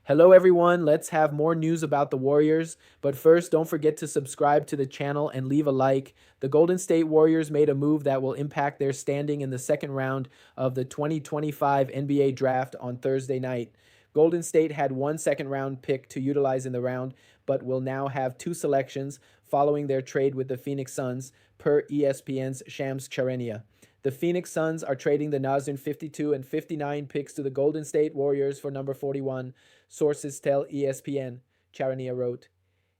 Hello, everyone. Let's have more news about the Warriors. But first, don't forget to subscribe to the channel and leave a like. The Golden State Warriors made a move that will impact their standing in the second round of the 2025 NBA draft on Thursday night. Golden State had one second-round pick to utilize in the round, but will now have two selections following their trade with the Phoenix Suns, per ESPN's Shams Charania. The Phoenix Suns are trading the Nazem 52 and 59 picks to the Golden State Warriors for number 41, sources tell ESPN, Charania wrote.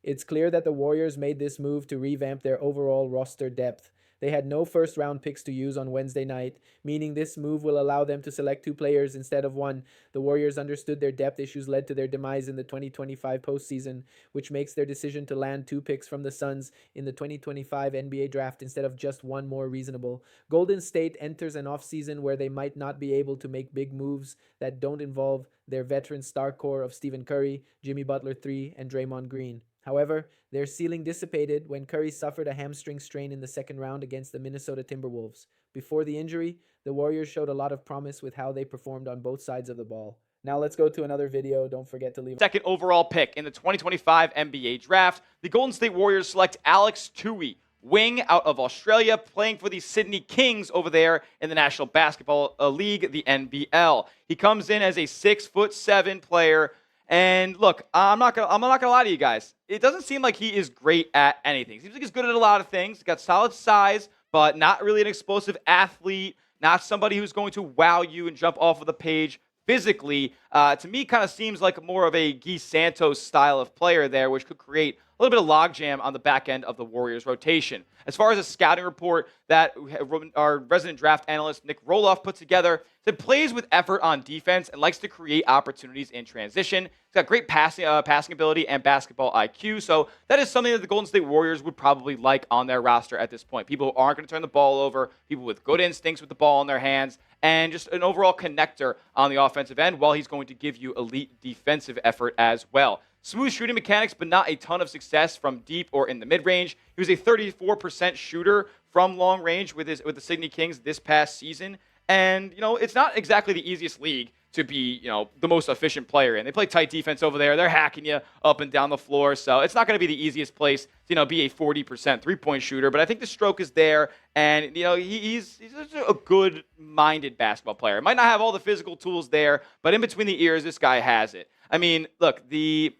It's clear that the Warriors made this move to revamp their overall roster depth. They had no first-round picks to use on Wednesday night, meaning this move will allow them to select two players instead of one. The Warriors understood their depth issues led to their demise in the 2025 postseason, which makes their decision to land two picks from the Suns in the 2025 NBA draft instead of just one more reasonable. Golden State enters an offseason where they might not be able to make big moves that don't involve their veteran star core of Stephen Curry, Jimmy Butler III, and Draymond Green. However, their ceiling dissipated when Curry suffered a hamstring strain in the second round against the Minnesota Timberwolves. Before the injury, the Warriors showed a lot of promise with how they performed on both sides of the ball. Now let's go to another video. Don't forget to leave. Second overall pick in the 2025 NBA draft, the Golden State Warriors select Alex Tui, wing out of Australia, playing for the Sydney Kings over there in the National Basketball League, the NBL. He comes in as a 6'7" player. And look, I'm not gonna lie to you guys. It doesn't seem like he is great at anything. Seems like he's good at a lot of things. He's got solid size, but not really an explosive athlete. Not somebody who's going to wow you and jump off of the page physically. To me, kind of seems like more of a Guy Santos style of player there, which could create a little bit of logjam on the back end of the Warriors' rotation. As far as a scouting report that our resident draft analyst Nick Roloff put together, said plays with effort on defense and likes to create opportunities in transition. He's got great passing ability and basketball IQ, so that is something that the Golden State Warriors would probably like on their roster at this point. People who aren't going to turn the ball over, people with good instincts with the ball in their hands, and just an overall connector on the offensive end, while he's going to give you elite defensive effort as well. Smooth shooting mechanics, but not a ton of success from deep or in the mid-range. He was a 34% shooter from long range with the Sydney Kings this past season. And, it's not exactly the easiest league to be, the most efficient player in. They play tight defense over there. They're hacking you up and down the floor. So it's not going to be the easiest place to, be a 40% three-point shooter. But I think the stroke is there. And, he's a good-minded basketball player. Might not have all the physical tools there, but in between the ears, this guy has it. I mean, look, the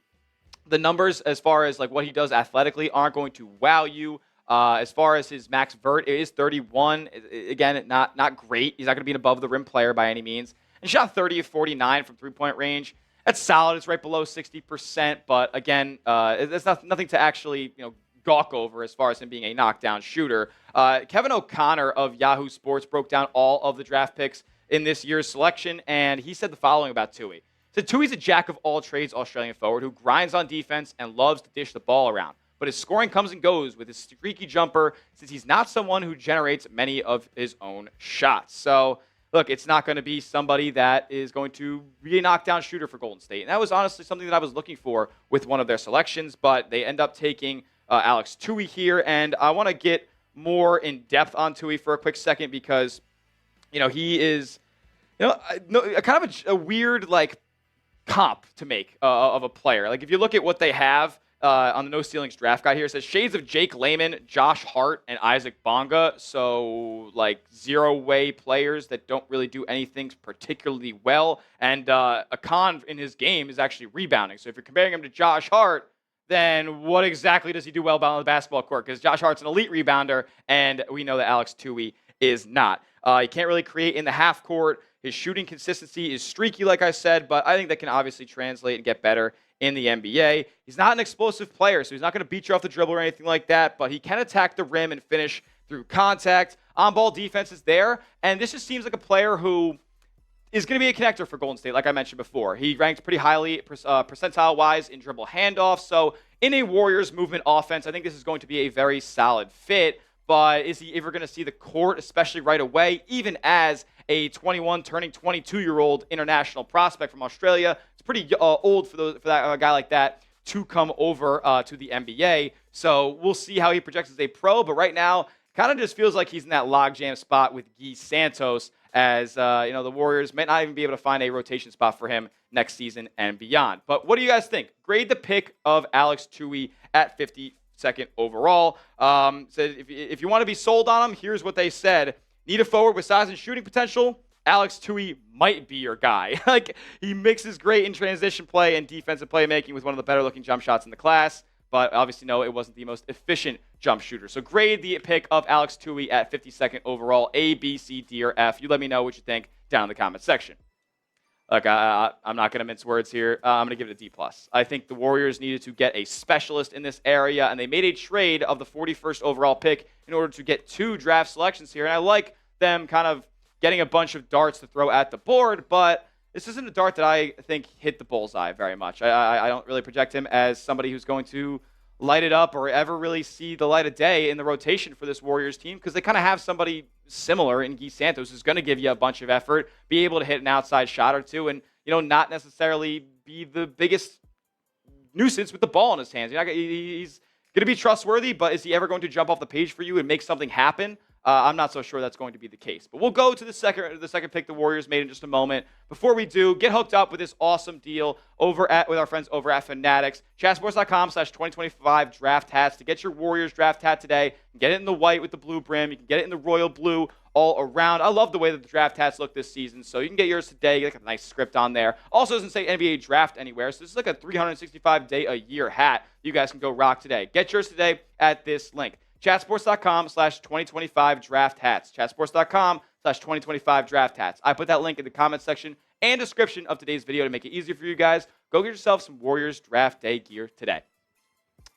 numbers as far as like what he does athletically aren't going to wow you. As far as his max vert, it is 31. Again, not great. He's not going to be an above the rim player by any means. And shot 30 of 49 from three-point range. That's solid. It's right below 60%. But again, it's nothing to actually gawk over as far as him being a knockdown shooter. Kevin O'Connor of Yahoo Sports broke down all of the draft picks in this year's selection, and he said the following about Tui. So Tui's a jack-of-all-trades Australian forward who grinds on defense and loves to dish the ball around. But his scoring comes and goes with his streaky jumper since he's not someone who generates many of his own shots. So, look, it's not going to be somebody that is going to be a knockdown shooter for Golden State. And that was honestly something that I was looking for with one of their selections, but they end up taking Alex Tui here. And I want to get more in depth on Tui for a quick second because, he is, kind of a weird, comp to make of a player. Like if you look at what they have on the No Ceilings draft guide here, it says shades of Jake Layman, Josh Hart, and Isaac Bonga. So zero-way players that don't really do anything particularly well. And a con in his game is actually rebounding. So if you're comparing him to Josh Hart, then what exactly does he do well on the basketball court? Because Josh Hart's an elite rebounder, and we know that Alex Tui is not. He can't really create in the half court. His shooting consistency is streaky, like I said, but I think that can obviously translate and get better in the NBA. He's not an explosive player, so he's not going to beat you off the dribble or anything like that, but he can attack the rim and finish through contact. On-ball defense is there, and this just seems like a player who is going to be a connector for Golden State, like I mentioned before. He ranked pretty highly percentile-wise in dribble handoffs, so in a Warriors movement offense, I think this is going to be a very solid fit, but is he ever going to see the court, especially right away, even as a 21 turning 22-year-old international prospect from Australia? It's pretty old for that a guy like that to come over to the NBA. So we'll see how he projects as a pro. But right now, kind of just feels like he's in that logjam spot with Guy Santos, as the Warriors might not even be able to find a rotation spot for him next season and beyond. But what do you guys think? Grade the pick of Alex Tui at 52nd overall. So if you want to be sold on him, here's what they said. Need a forward with size and shooting potential? Alex Tui might be your guy. Like, he mixes great in transition play and defensive playmaking with one of the better looking jump shots in the class. But obviously, no, it wasn't the most efficient jump shooter. So grade the pick of Alex Tui at 52nd overall, A, B, C, D, or F. You let me know what you think down in the comments section. Look, I'm not going to mince words here. I'm going to give it a D+. I think the Warriors needed to get a specialist in this area, and they made a trade of the 41st overall pick in order to get 2 draft selections here. And I like them kind of getting a bunch of darts to throw at the board, but this isn't a dart that I think hit the bullseye very much. I don't really project him as somebody who's going to light it up or ever really see the light of day in the rotation for this Warriors team, because they kind of have somebody similar in Guy Santos who's going to give you a bunch of effort, be able to hit an outside shot or two, and not necessarily be the biggest nuisance with the ball in his hands. He's going to be trustworthy, but is he ever going to jump off the page for you and make something happen? I'm not so sure that's going to be the case. But we'll go to the second pick the Warriors made in just a moment. Before we do, get hooked up with this awesome deal with our friends over at Fanatics. Chatsports.com/2025 draft hats to get your Warriors draft hat today. You can get it in the white with the blue brim. You can get it in the royal blue all around. I love the way that the draft hats look this season, so you can get yours today. Get like a nice script on there. Also doesn't say NBA draft anywhere, so this is like a 365-day-a-year hat you guys can go rock today. Get yours today at this link. Chatsports.com/2025 draft hats. Chatsports.com/2025 draft hats. I put that link in the comments section and description of today's video to make it easier for you guys. Go get yourself some Warriors draft day gear today.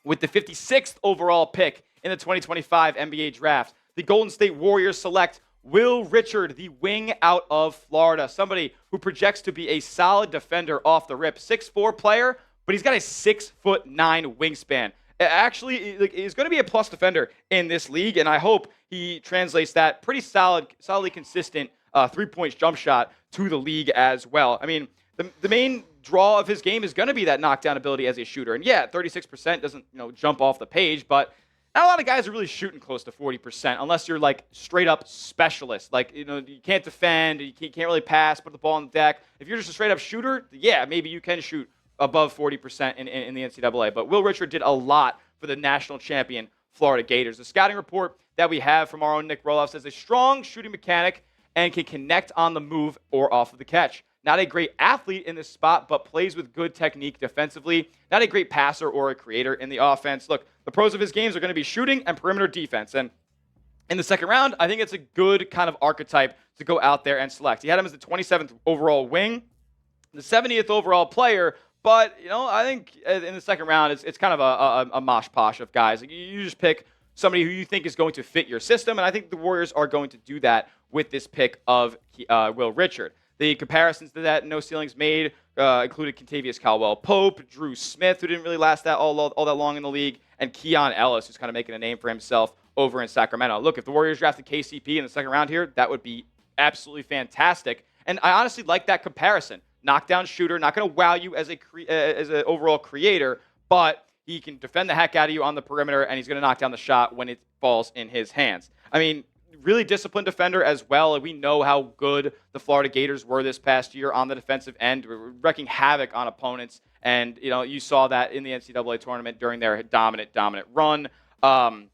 With the 56th overall pick in the 2025 NBA draft, the Golden State Warriors select Will Richard, the wing out of Florida. Somebody who projects to be a solid defender off the rip. 6'4" player, but he's got a 6'9" wingspan. Actually, he's going to be a plus defender in this league, and I hope he translates that pretty solidly consistent 3-point jump shot to the league as well. I mean, the main draw of his game is going to be that knockdown ability as a shooter. And yeah, 36% doesn't jump off the page, but not a lot of guys are really shooting close to 40% unless you're like straight up specialist. Like, you can't defend, you can't really pass, put the ball on the deck. If you're just a straight up shooter, yeah, maybe you can shoot above 40% in the NCAA. But Will Richard did a lot for the national champion Florida Gators. The scouting report that we have from our own Nick Roloff says a strong shooting mechanic and can connect on the move or off of the catch. Not a great athlete in this spot, but plays with good technique defensively. Not a great passer or a creator in the offense. Look, the pros of his games are going to be shooting and perimeter defense. And in the second round, I think it's a good kind of archetype to go out there and select. He had him as the 27th overall wing, the 70th overall player. But, I think in the second round, it's kind of a mosh posh of guys. Like, you just pick somebody who you think is going to fit your system, and I think the Warriors are going to do that with this pick of Will Richard. The comparisons to that no ceilings made included Kentavious Caldwell-Pope, Drew Smith, who didn't really last all that long in the league, and Keon Ellis, who's kind of making a name for himself over in Sacramento. Look, if the Warriors drafted KCP in the second round here, that would be absolutely fantastic. And I honestly like that comparison. Knockdown shooter, not going to wow you as an overall creator, but he can defend the heck out of you on the perimeter, and he's going to knock down the shot when it falls in his hands. I mean, really disciplined defender as well. We know how good the Florida Gators were this past year on the defensive end, wrecking havoc on opponents, and you saw that in the NCAA tournament during their dominant run. And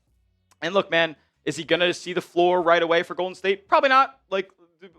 look, man, is he going to see the floor right away for Golden State? Probably not. Like,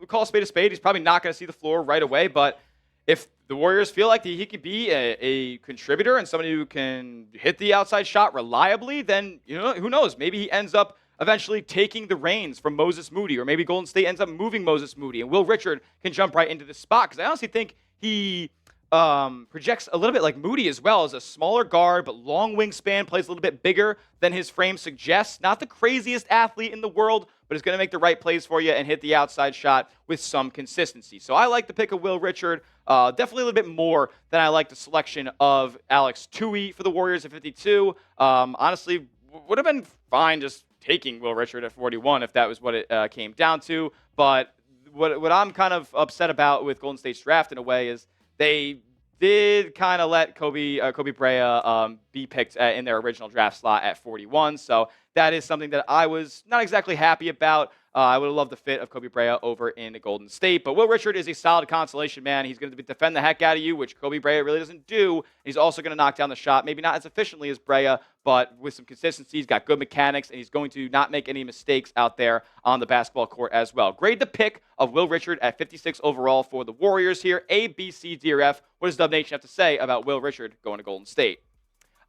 call a spade a spade. He's probably not going to see the floor right away, but if the Warriors feel like he could be a contributor and somebody who can hit the outside shot reliably, then who knows? Maybe he ends up eventually taking the reins from Moses Moody, or maybe Golden State ends up moving Moses Moody, and Will Richard can jump right into this spot, because I honestly think he projects a little bit like Moody as well, as a smaller guard, but long wingspan, plays a little bit bigger than his frame suggests. Not the craziest athlete in the world, but is going to make the right plays for you and hit the outside shot with some consistency. So I like the pick of Will Richard. Definitely a little bit more than I like the selection of Alex Tui for the Warriors at 52. Honestly, would have been fine just taking Will Richard at 41 if that was what it came down to. But what I'm kind of upset about with Golden State's draft in a way is they did kind of let Kobe Brea be picked in their original draft slot at 41. So that is something that I was not exactly happy about. I would have loved the fit of Kobe Brea over in the Golden State. But Will Richard is a solid consolation man. He's going to defend the heck out of you, which Kobe Brea really doesn't do. He's also going to knock down the shot, maybe not as efficiently as Brea, but with some consistency. He's got good mechanics, and he's going to not make any mistakes out there on the basketball court as well. Grade the pick of Will Richard at 56 overall for the Warriors here. A, B, C, D, or F. What does Dub Nation have to say about Will Richard going to Golden State?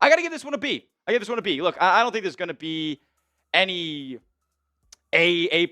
I got to give this one a B. Look, I don't think there's going to be any A+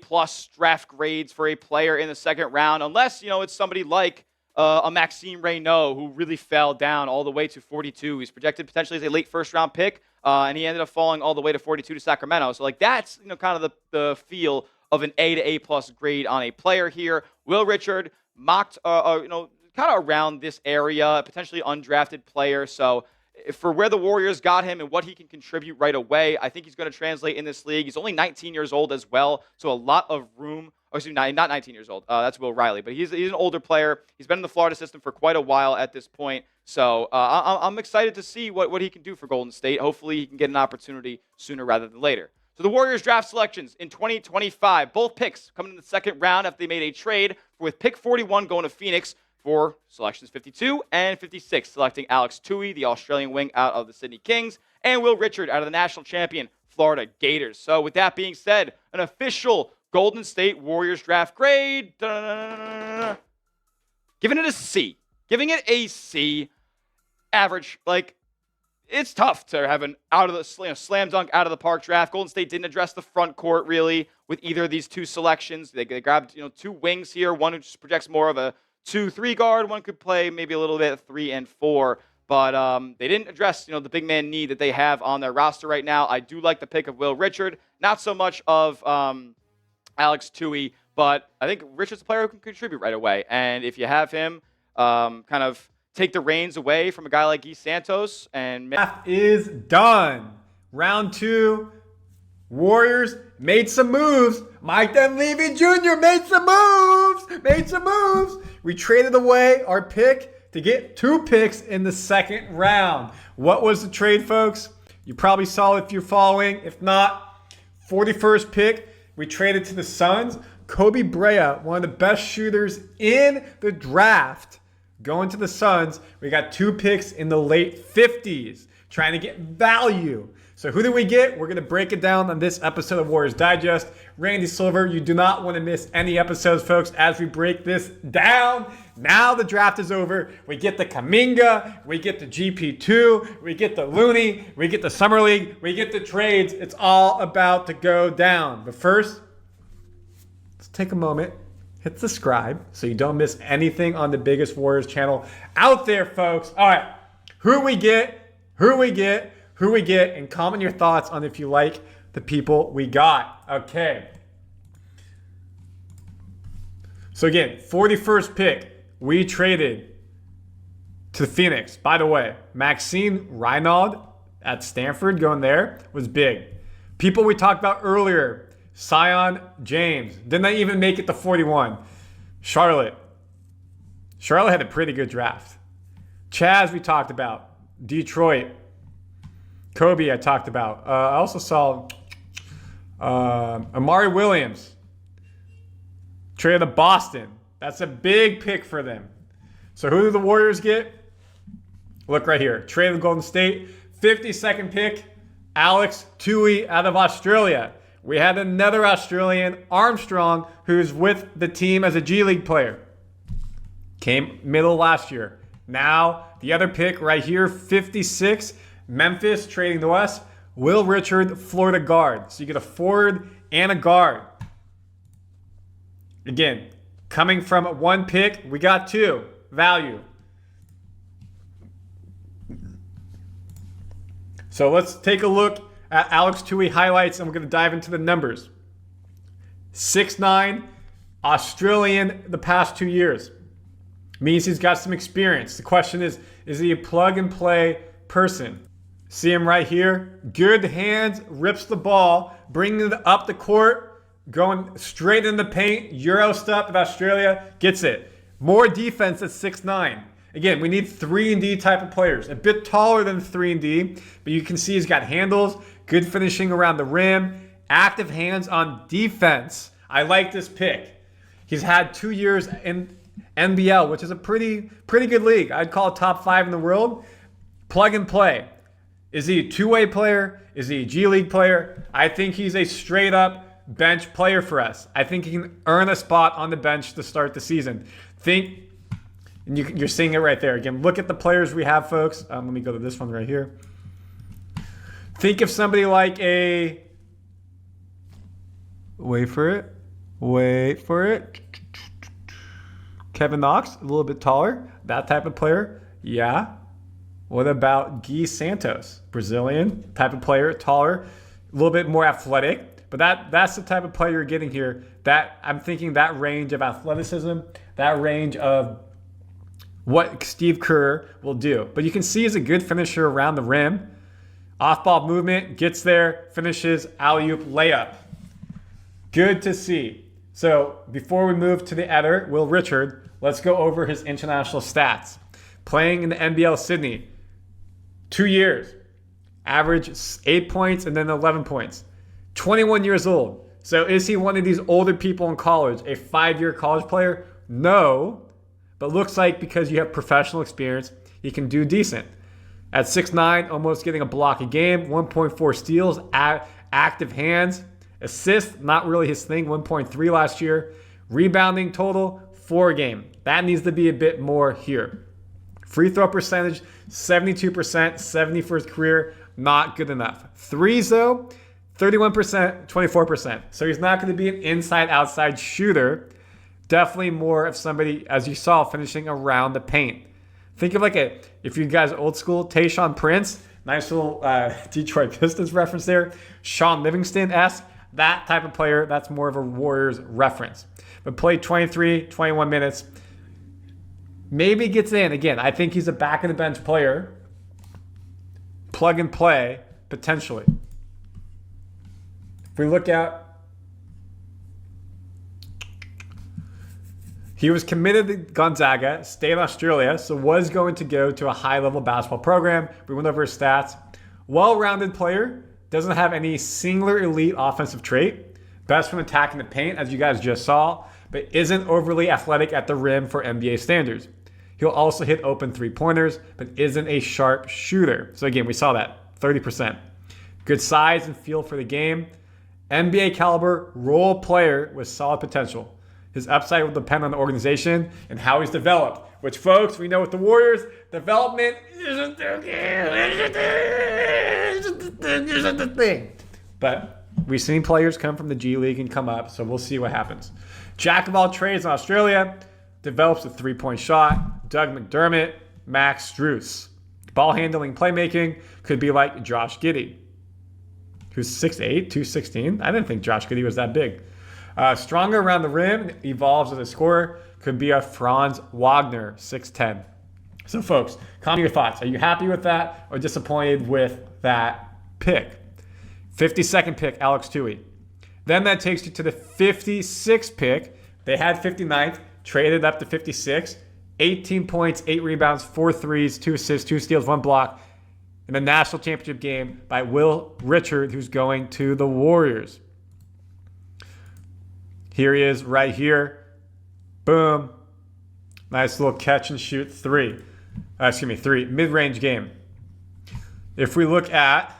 draft grades for a player in the second round, unless, it's somebody like a Maxime Reynaud, who really fell down all the way to 42. He's projected potentially as a late first-round pick, and he ended up falling all the way to 42 to Sacramento. So, that's, kind of the feel of an A to A+ grade on a player here. Will Richard mocked, kind of around this area, potentially undrafted player. So, for where the Warriors got him and what he can contribute right away, I think he's going to translate in this league. He's only 19 years old as well, so a lot of room. Oh, excuse me, not 19 years old. That's Will Riley, but he's an older player. He's been in the Florida system for quite a while at this point, so I'm excited to see what he can do for Golden State. Hopefully, he can get an opportunity sooner rather than later. So the Warriors draft selections in 2025, both picks coming in the second round after they made a trade with pick 41 going to Phoenix for selections 52 and 56, selecting Alex Tui, the Australian wing out of the Sydney Kings, and Will Richard out of the national champion Florida Gators. So with that being said, an official Golden State Warriors draft grade, giving it a C. Giving it a C. Average. It's tough to have an slam dunk out of the park draft. Golden State didn't address the front court really with either of these two selections. They grabbed two wings here. One who just projects more of a 2-3 guard. One could play maybe a little bit 3 and 4. But they didn't address the big man need that they have on their roster right now. I do like the pick of Will Richard. Not so much of Alex Tui, but I think Richard's a player who can contribute right away. And if you have him kind of take the reins away from a guy like Guy Santos and Draft is done. Round 2, Warriors made some moves. Mike Dunleavy Jr. made some moves. We traded away our pick to get 2 picks in the second round. What was the trade, folks? You probably saw it if you're following. If not, 41st pick, we traded to the Suns. Kobe Brea, one of the best shooters in the draft, going to the Suns. We got 2 picks in the late 50s, trying to get value. So who did we get? We're going to break it down on this episode of Warriors Digest. Randy Silver, you do not want to miss any episodes, folks, as we break this down. Now the draft is over. We get the Kuminga, we get the GP2, we get the Looney, we get the Summer League, we get the trades. It's all about to go down. But first, let's take a moment. Hit subscribe so you don't miss anything on the biggest Warriors channel out there, folks. All right, who we get, and comment your thoughts on if you like the people we got. Okay. So again, 41st pick, we traded to Phoenix. By the way, Maxime Reynaud at Stanford going there was big. People we talked about earlier, Sion James, did not even make it to 41. Charlotte had a pretty good draft. Chaz we talked about. Detroit. Kobe I talked about. I also saw Amari Williams traded to Boston. That's a big pick for them. So who do the Warriors get? Look right here. Traded to Golden State. 52nd pick, Alex Tui out of Australia. We had another Australian, Armstrong, who's with the team as a G League player. Came middle last year. Now, the other pick right here, 56, Memphis trading to us. Will Richard, Florida guard. So you get a forward and a guard. Again, coming from 1 pick, we got 2. Value. So let's take a look at Alex Tui highlights, and we're going to dive into the numbers. 6'9", Australian the past 2 years. Means he's got some experience. The question is he a plug-and-play person? See him right here. Good hands, rips the ball, bringing it up the court, going straight in the paint. Euro stuff of Australia, gets it. More defense at 6'9". Again, we need 3-and-D type of players. A bit taller than 3-and-D, but you can see he's got handles, good finishing around the rim, active hands on defense. I like this pick. He's had 2 years in NBL, which is a pretty good league. I'd call it top 5 in the world. Plug and play. Is he a two-way player? Is he a G League player? I think he's a straight-up bench player for us. I think he can earn a spot on the bench to start the season. And you're seeing it right there. Again, look at the players we have, folks. Let me go to this one right here. Think of somebody like a... Wait for it. Kevin Knox, a little bit taller. That type of player. Yeah. What about Gui Santos? Brazilian type of player, taller, a little bit more athletic. But that's the type of player you're getting here. That I'm thinking that range of athleticism, that range of what Steve Kerr will do. But you can see he's a good finisher around the rim. Off-ball movement, gets there, finishes, alley-oop, layup. Good to see. So before we move to the editor, Will Richard, let's go over his international stats. Playing in the NBL Sydney, 2 years, average 8 points and then 11 points. 21 years old. So is he one of these older people in college, a 5-year college player? No. But looks like because you have professional experience, he can do decent. At 6'9", almost getting a block a game, 1.4 steals, active hands. Assists, not really his thing, 1.3 last year. Rebounding total, 4 a game. That needs to be a bit more here. Free throw percentage, 72%, 70 for his career, not good enough. Threes though, 31%, 24%. So he's not going to be an inside-outside shooter. Definitely more of somebody, as you saw, finishing around the paint. Think of if you guys are old school, Tayshaun Prince, nice little Detroit Pistons reference there. Sean Livingston-esque, that type of player, that's more of a Warriors reference. But played 23, 21 minutes. Maybe gets in. Again, I think he's a back-of-the-bench player. Plug and play, potentially. If we look at... He was committed to Gonzaga, stayed in Australia, so was going to go to a high-level basketball program. We went over his stats. Well-rounded player, doesn't have any singular elite offensive trait. Best from attacking the paint, as you guys just saw, but isn't overly athletic at the rim for NBA standards. He'll also hit open three-pointers, but isn't a sharp shooter. So again, we saw that, 30%. Good size and feel for the game. NBA caliber role player with solid potential. His upside will depend on the organization and how he's developed. Which, folks, we know with the Warriors, development isn't the thing. But we've seen players come from the G League and come up, so we'll see what happens. Jack of all trades in Australia, develops a three-point shot. Doug McDermott, Max Strus. Ball handling, playmaking could be like Josh Giddey, who's 6'8", 216. I didn't think Josh Giddey was that big. Stronger around the rim, evolves as a scorer, could be a Franz Wagner, 6'10". So folks, comment your thoughts. Are you happy with that or disappointed with that pick? 52nd pick, Alex Tui. Then that takes you to the 56th pick. They had 59th, traded up to 56. 18 points, 8 rebounds, 4 threes, 2 assists, 2 steals, 1 block in the national championship game by Will Richard, who's going to the Warriors. Here he is right here. Boom. Nice little catch and shoot three. Three. Mid-range game. If we look at...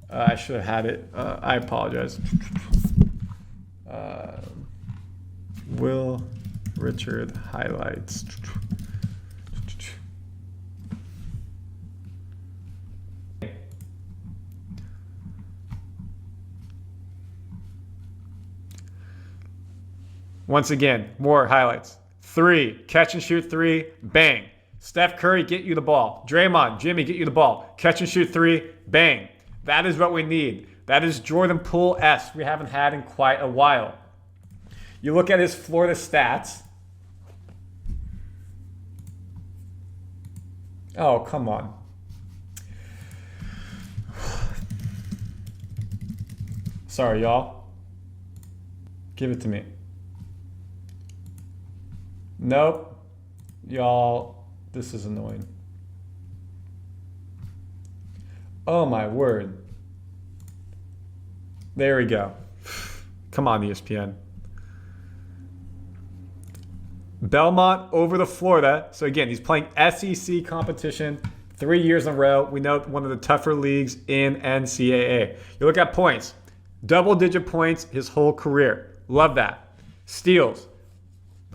I should have had it. I apologize. Will Richard highlights. Once again, more highlights. 3, catch and shoot 3, bang. Steph Curry, get you the ball. Draymond, Jimmy, get you the ball. Catch and shoot 3, bang. That is what we need. That is Jordan Poole-esque we haven't had in quite a while. You look at his Florida stats. Oh, come on. Sorry, y'all. Give it to me. Nope. Y'all, this is annoying. Oh my word. There we go. Come on, ESPN. Belmont over the Florida. So again, he's playing SEC competition 3 years in a row. We know one of the tougher leagues in NCAA. You look at points. Double-digit points his whole career. Love that. Steals.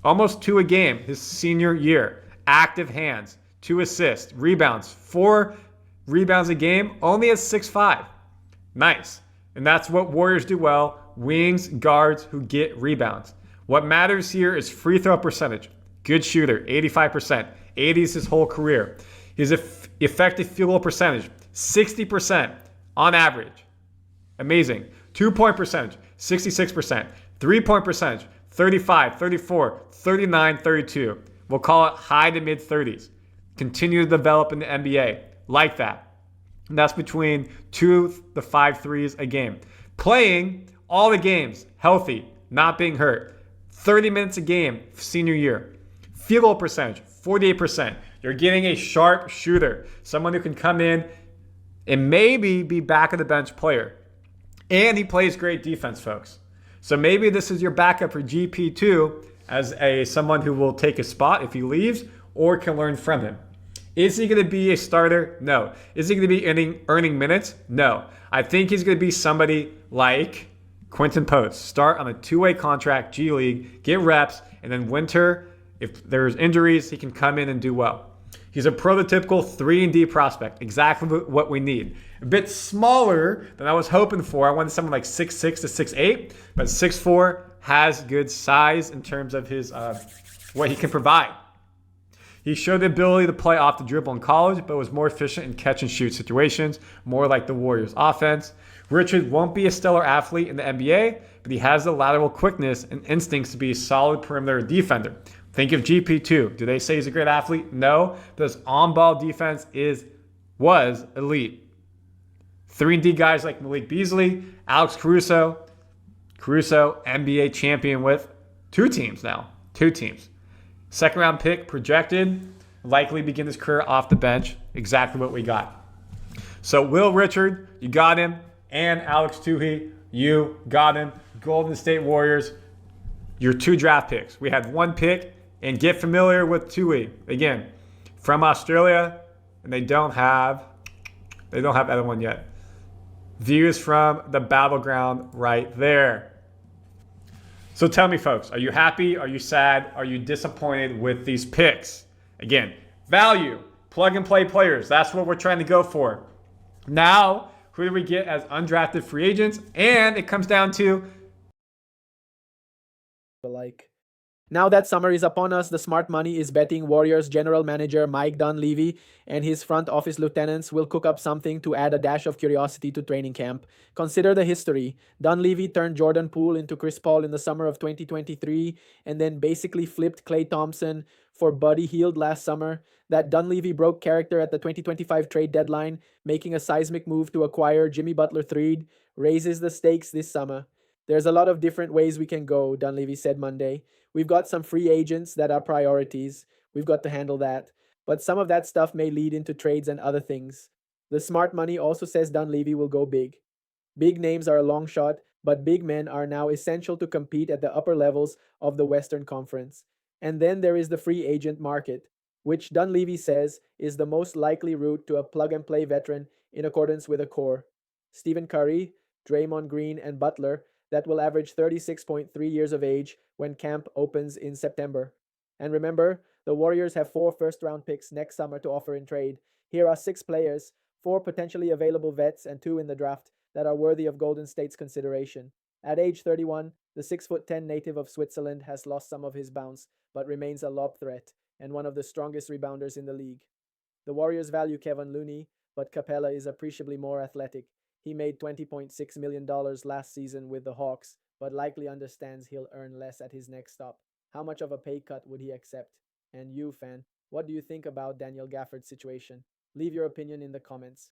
Almost 2 a game his senior year. Active hands. 2 assists. Rebounds. 4 rebounds a game. Only at 6'5". Nice. And that's what Warriors do well. Wings, guards who get rebounds. What matters here is free throw percentage. Good shooter, 85%. 80 is his whole career. His effective field goal percentage, 60% on average. Amazing. 2-point percentage, 66%. 3-point percentage, 35, 34, 39, 32. We'll call it high to mid 30s. Continue to develop in the NBA. Like that. And that's between 2 to 5 threes a game. Playing all the games, healthy, not being hurt. 30 minutes a game, senior year. Field goal percentage, 48%. You're getting a sharp shooter, someone who can come in and maybe be back of the bench player. And he plays great defense, folks. So maybe this is your backup for GP2 as someone who will take a spot if he leaves or can learn from him. Is he going to be a starter? No. Is he going to be earning minutes? No. I think he's going to be somebody like Quentin Post. Start on a 2-way contract, G League, get reps, and then winter, if there's injuries, he can come in and do well. He's a prototypical 3-and-D prospect, exactly what we need. A bit smaller than I was hoping for. I wanted someone like 6'6 to 6'8, but 6'4 has good size in terms of his what he can provide. He showed the ability to play off the dribble in college, but was more efficient in catch-and-shoot situations, more like the Warriors' offense. Richard won't be a stellar athlete in the NBA, but he has the lateral quickness and instincts to be a solid perimeter defender. Think of GP2. Do they say he's a great athlete? No, but his on-ball defense was elite. 3-and-D guys like Malik Beasley, Alex Caruso, NBA champion with 2 teams now. 2 teams. Second-round pick projected, likely begin his career off the bench. Exactly what we got. So Will Richard, you got him, and Alex Tuhey, you got him. Golden State Warriors, your 2 draft picks. We had 1 pick, and get familiar with Tuhey. Again, from Australia, and they don't have other one yet. Views from the battleground right there. So tell me, folks, are you happy? Are you sad? Are you disappointed with these picks? Again, value, plug and play players. That's what we're trying to go for. Now, who do we get as undrafted free agents? And it comes down to Now that summer is upon us, the smart money is betting Warriors general manager Mike Dunleavy and his front office lieutenants will cook up something to add a dash of curiosity to training camp. Consider the history. Dunleavy turned Jordan Poole into Chris Paul in the summer of 2023 and then basically flipped Klay Thompson for Buddy Hield last summer. That Dunleavy broke character at the 2025 trade deadline, making a seismic move to acquire Jimmy Butler III, raises the stakes this summer. There's a lot of different ways we can go, Dunleavy said Monday. We've got some free agents that are priorities. We've got to handle that. But some of that stuff may lead into trades and other things. The smart money also says Dunleavy will go big. Big names are a long shot, but big men are now essential to compete at the upper levels of the Western Conference. And then there is the free agent market, which Dunleavy says is the most likely route to a plug-and-play veteran in accordance with a core. Stephen Curry, Draymond Green, and Butler that will average 36.3 years of age when camp opens in September. And remember, the Warriors have 4 first-round picks next summer to offer in trade. Here are 6 players, 4 potentially available vets and 2 in the draft that are worthy of Golden State's consideration. At age 31, the 6'10" native of Switzerland has lost some of his bounce, but remains a lob threat and one of the strongest rebounders in the league. The Warriors value Kevin Looney, but Capella is appreciably more athletic. He made $20.6 million last season with the Hawks, but likely understands he'll earn less at his next stop. How much of a pay cut would he accept? And you, fan, what do you think about Daniel Gafford's situation? Leave your opinion in the comments.